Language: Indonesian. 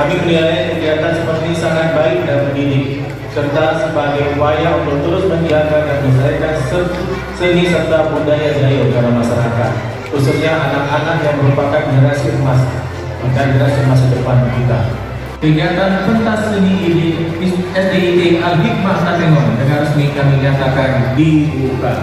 Kami menilai kegiatan seperti ini sangat baik dan mendidik, serta sebagai upaya untuk terus menjaga dan melestarikan seni serta budaya Gayo dalam masyarakat, khususnya anak-anak yang merupakan generasi emas dan generasi masa depan kita. Kegiatan pentas seni ini SDIT Al-Hikmah Takengon dengan resmi kami nyatakan dibuka.